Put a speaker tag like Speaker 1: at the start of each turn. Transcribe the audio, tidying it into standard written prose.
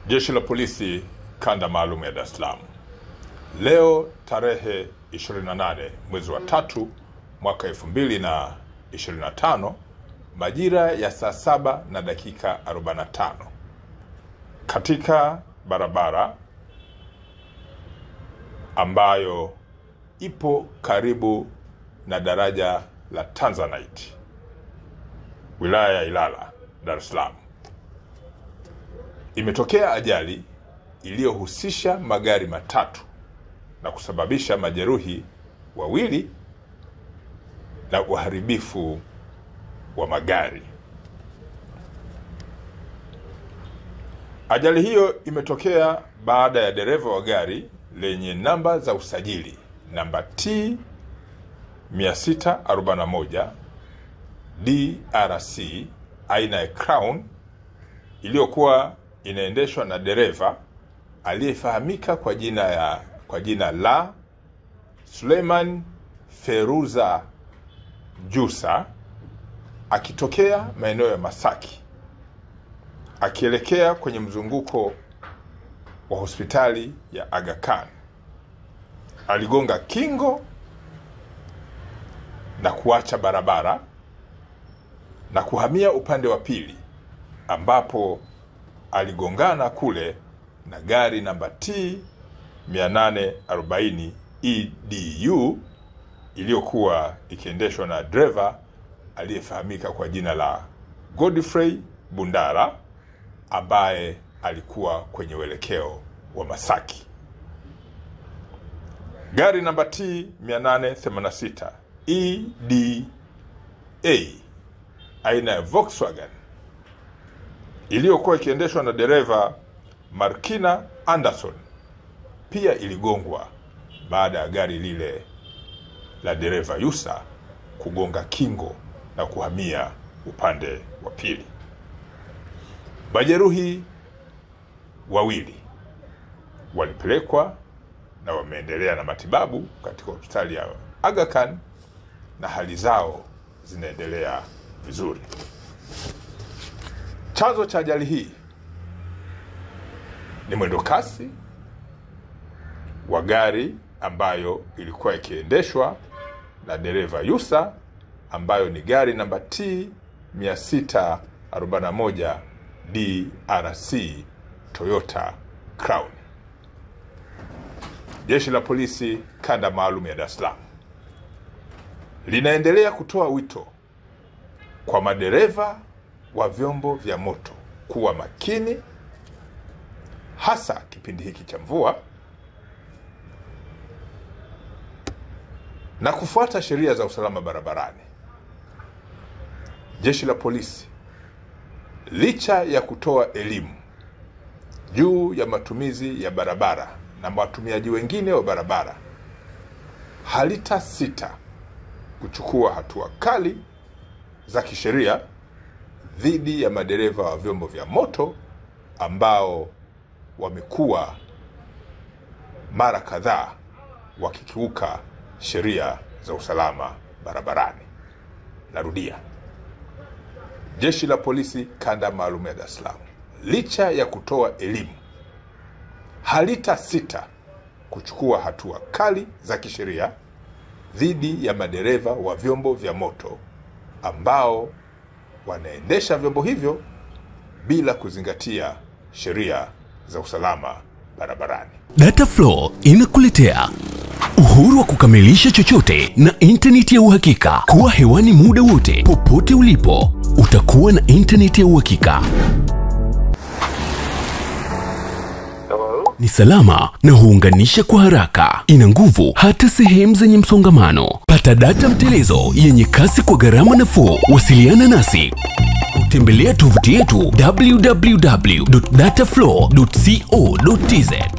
Speaker 1: Jeshi la Polisi Kanda Maalum ya Dar es Salaam. Leo tarehe 28 mwezi wa 3 mwaka 2025 majira ya saa 7:45 katika barabara ambayo ipo karibu na daraja la Tanzanite, wilaya ya Ilala, Dar es Salaam, imetokea ajali iliyohusisha magari matatu na kusababisha majeruhi wawili na uharibifu wa magari. Ajali hiyo imetokea baada ya dereva wa gari lenye namba za usajili namba T 641 DRC aina ya Crown iliyokuwa inaendeshwa na dereva aliyefahamika kwa jina la Suleiman Feruza Jusa, akitokea maeneo ya Masaki akielekea kwenye mzunguko wa hospitali ya Aga Khan. Aligonga kingo na kuacha barabara na kuhamia upande wa pili, ambapo aligongana kule na gari namba T 840 EDU iliyokuwa ikiendeshwa na driver aliyefahamika kwa jina la Godfrey Bundara, ambaye alikuwa kwenye uelekeo wa Masaki. Gari namba T 886 EDA aina ya Volkswagen iliyokuwa ikiendeshwa na dereva Markina Anderson pia iligongwa baada ya gari lile la dereva Yusa kugonga kingo na kuhamia upande wa pili. Majeruhi wawili walipelekwa na wameendelea na matibabu katika hospitali ya Aga Khan na hali zao zinaendelea vizuri. Chanzo cha ajali hii ni mwendo kasi wa gari ambayo ilikuwa ikiendeshwa na dereva Yusa, ambayo ni gari namba T 641 DRC Toyota Crown. Jeshi la Polisi Kanda Maalum ya Dar es Salaam linaendelea kutoa wito kwa madereva wa vyombo vya moto kuwa makini, hasa kipindi hiki cha mvua, na kufuata sheria za usalama barabarani. Jeshi la Polisi, licha ya kutoa elimu juu ya matumizi ya barabara na watumiaji wengine wa barabara, halitasita kuchukua hatua kali za kisheria dhidi ya madereva wa vyombo vya moto ambao wamekuwa mara kadhaa wakikiuka sheria za usalama barabarani. Narudia, Jeshi la Polisi Kanda Maalum ya Dar es Salaam, licha ya kutoa elimu, halitasita kuchukua hatua kali za kisheria dhidi ya madereva wa vyombo vya moto ambao wanaendesha vyombo hivyo bila kuzingatia sheria za usalama barabarani.
Speaker 2: Dataflow inakuletea uhuru wa kukamilisha chochote na intaneti ya uhakika. Kuwa hewani muda wote, popote ulipo, utakuwa na intaneti ya uhakika. Ni salama na huunganisha kwa haraka. Ina nguvu hata sehemu zenye msongamano. Pata data mtelezo yenye kasi kwa gharama nafuu. Wasiliana nasi. Tembelea tovuti yetu www.dataflow.co.tz.